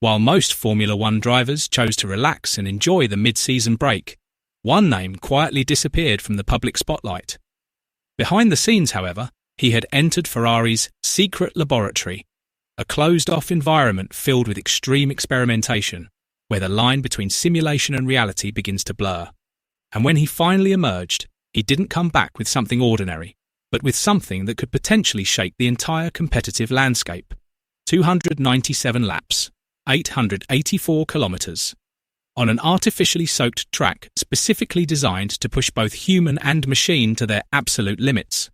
While most Formula One drivers chose to relax and enjoy the mid-season break, one name quietly disappeared from the public spotlight. Behind the scenes, however, he had entered Ferrari's secret laboratory, a closed-off environment filled with extreme experimentation, where the line between simulation and reality begins to blur. And when he finally emerged, he didn't come back with something ordinary, but with something that could potentially shake the entire competitive landscape. 297 laps, 884 kilometres. On an artificially soaked track specifically designed to push both human and machine to their absolute limits.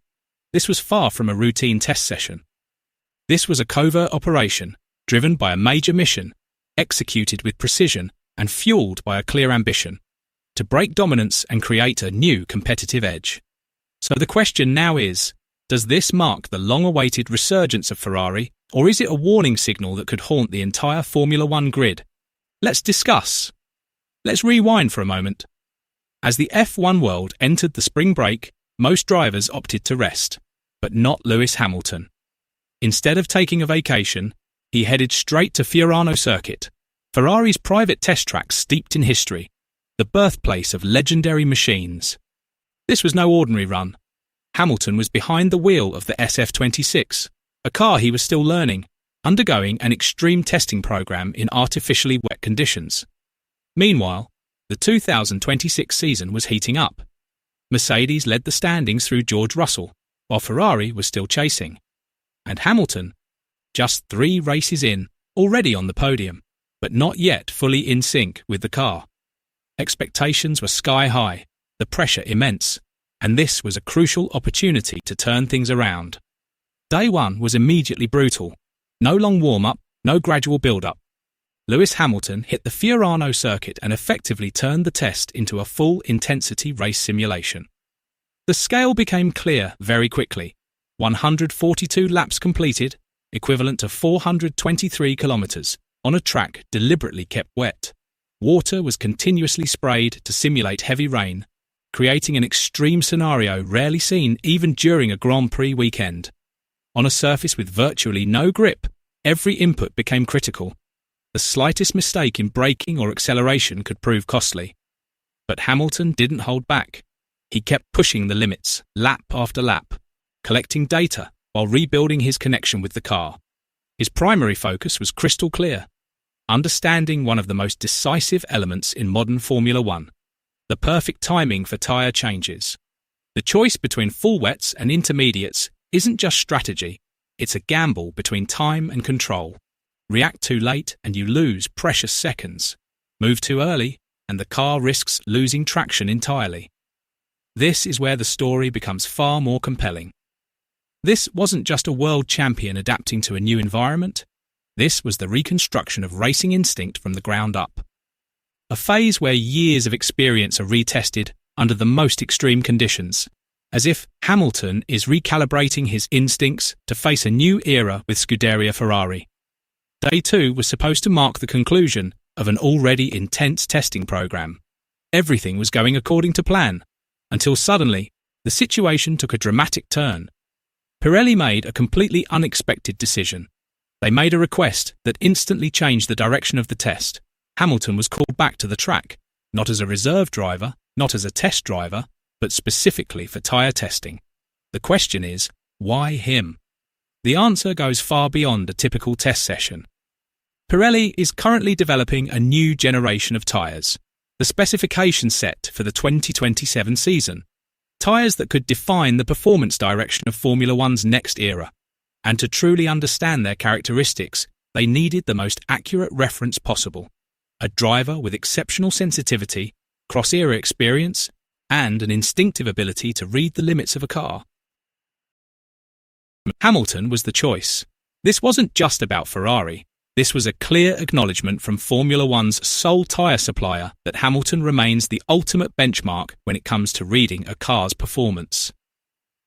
This was far from a routine test session. This was a covert operation, driven by a major mission, executed with precision and fueled by a clear ambition, to break dominance and create a new competitive edge. So the question now is, does this mark the long-awaited resurgence of Ferrari, or is it a warning signal that could haunt the entire Formula One grid? Let's discuss. Let's rewind for a moment. As the F1 world entered the spring break, most drivers opted to rest, but not Lewis Hamilton. Instead of taking a vacation, he headed straight to Fiorano Circuit, Ferrari's private test track steeped in history, the birthplace of legendary machines. This was no ordinary run. Hamilton was behind the wheel of the SF26, a car he was still learning, undergoing an extreme testing program in artificially wet conditions. Meanwhile, the 2026 season was heating up. Mercedes led the standings through George Russell, while Ferrari was still chasing. And Hamilton, just 3 races in, already on the podium, but not yet fully in sync with the car. Expectations were sky high, the pressure immense, and this was a crucial opportunity to turn things around. Day 1 was immediately brutal. No long warm-up, no gradual build-up. Lewis Hamilton hit the Fiorano circuit and effectively turned the test into a full-intensity race simulation. The scale became clear very quickly. 142 laps completed, equivalent to 423 kilometres, on a track deliberately kept wet. Water was continuously sprayed to simulate heavy rain, creating an extreme scenario rarely seen even during a Grand Prix weekend. On a surface with virtually no grip, every input became critical. The slightest mistake in braking or acceleration could prove costly. But Hamilton didn't hold back. He kept pushing the limits, lap after lap, collecting data while rebuilding his connection with the car. His primary focus was crystal clear: understanding one of the most decisive elements in modern Formula One, the perfect timing for tyre changes. The choice between full wets and intermediates isn't just strategy, it's a gamble between time and control. React too late and you lose precious seconds. Move too early and the car risks losing traction entirely. This is where the story becomes far more compelling. This wasn't just a world champion adapting to a new environment. This was the reconstruction of racing instinct from the ground up. A phase where years of experience are retested under the most extreme conditions, as if Hamilton is recalibrating his instincts to face a new era with Scuderia Ferrari. Day 2 was supposed to mark the conclusion of an already intense testing program. Everything was going according to plan, until suddenly, the situation took a dramatic turn. Pirelli made a completely unexpected decision. They made a request that instantly changed the direction of the test. Hamilton was called back to the track, not as a reserve driver, not as a test driver, but specifically for tyre testing. The question is, why him? The answer goes far beyond a typical test session. Pirelli is currently developing a new generation of tyres, the specification set for the 2027 season, tyres that could define the performance direction of Formula One's next era. And to truly understand their characteristics, they needed the most accurate reference possible, a driver with exceptional sensitivity, cross-era experience, and an instinctive ability to read the limits of a car. Hamilton was the choice. This wasn't just about Ferrari. This was a clear acknowledgement from Formula One's sole tyre supplier that Hamilton remains the ultimate benchmark when it comes to reading a car's performance.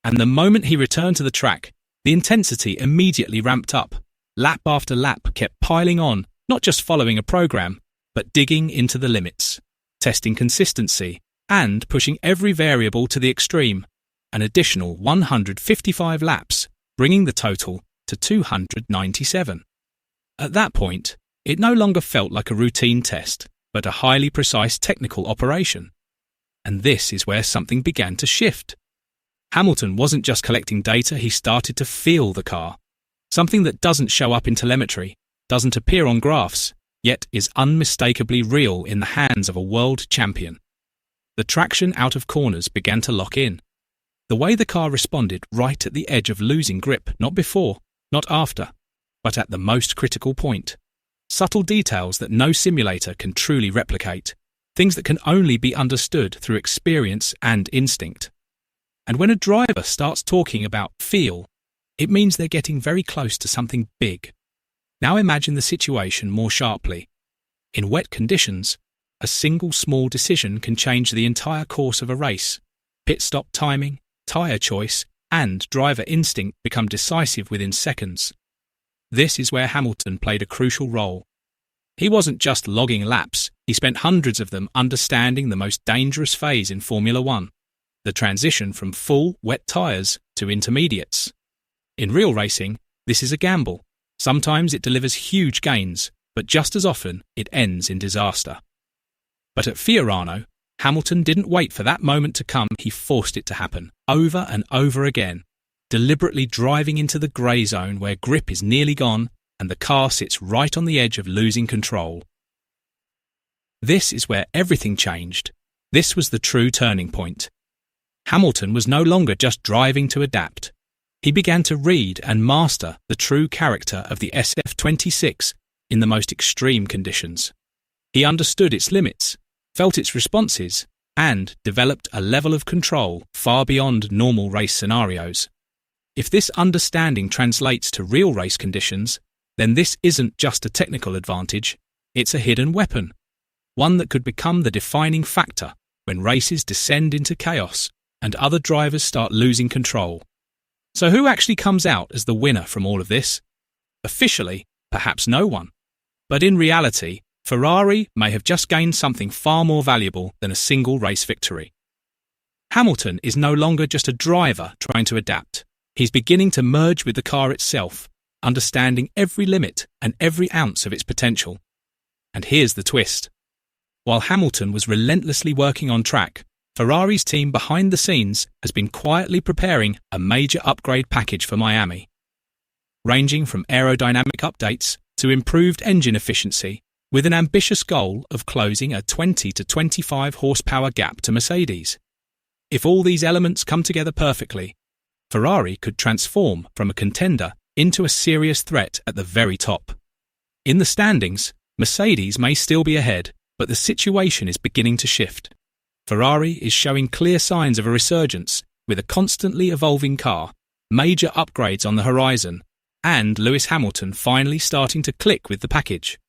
And the moment he returned to the track, the intensity immediately ramped up. Lap after lap kept piling on, not just following a program, but digging into the limits, testing consistency, and pushing every variable to the extreme. An additional 155 laps, bringing the total to 297. At that point, It no longer felt like a routine test, but a highly precise technical operation. And this is where something began to shift. Hamilton wasn't just collecting data, he started to feel the car. Something that doesn't show up in telemetry, doesn't appear on graphs, yet is unmistakably real in the hands of a world champion. The traction out of corners began to lock in. The way the car responded right at the edge of losing grip, not before, not after, but at the most critical point. Subtle details that no simulator can truly replicate, things that can only be understood through experience and instinct. And when a driver starts talking about feel, it means they're getting very close to something big. Now imagine the situation more sharply. In wet conditions, a single small decision can change the entire course of a race. Pit stop timing, tyre choice, and driver instinct become decisive within seconds. This is where Hamilton played a crucial role. He wasn't just logging laps, he spent hundreds of them understanding the most dangerous phase in Formula One, the transition from full, wet tyres to intermediates. In real racing, this is a gamble. Sometimes it delivers huge gains, but just as often it ends in disaster. But at Fiorano, Hamilton didn't wait for that moment to come, he forced it to happen, over and over again, deliberately driving into the grey zone where grip is nearly gone and the car sits right on the edge of losing control. This is where everything changed. This was the true turning point. Hamilton was no longer just driving to adapt. He began to read and master the true character of the SF26 in the most extreme conditions. He understood its limits, felt its responses, and developed a level of control far beyond normal race scenarios. If this understanding translates to real race conditions, then this isn't just a technical advantage, it's a hidden weapon, one that could become the defining factor when races descend into chaos and other drivers start losing control. So who actually comes out as the winner from all of this? Officially, perhaps no one. But in reality, Ferrari may have just gained something far more valuable than a single race victory. Hamilton is no longer just a driver trying to adapt. He's beginning to merge with the car itself, understanding every limit and every ounce of its potential. And here's the twist. While Hamilton was relentlessly working on track, Ferrari's team behind the scenes has been quietly preparing a major upgrade package for Miami. Ranging from aerodynamic updates to improved engine efficiency, with an ambitious goal of closing a 20 to 25 horsepower gap to Mercedes. If all these elements come together perfectly, Ferrari could transform from a contender into a serious threat at the very top. In the standings, Mercedes may still be ahead, but the situation is beginning to shift. Ferrari is showing clear signs of a resurgence, with a constantly evolving car, major upgrades on the horizon, and Lewis Hamilton finally starting to click with the package.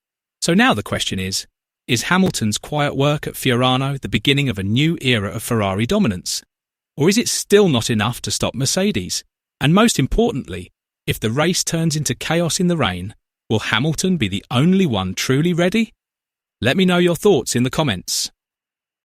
So now the question is Hamilton's quiet work at Fiorano the beginning of a new era of Ferrari dominance? Or is it still not enough to stop Mercedes? And most importantly, if the race turns into chaos in the rain, will Hamilton be the only one truly ready? Let me know your thoughts in the comments.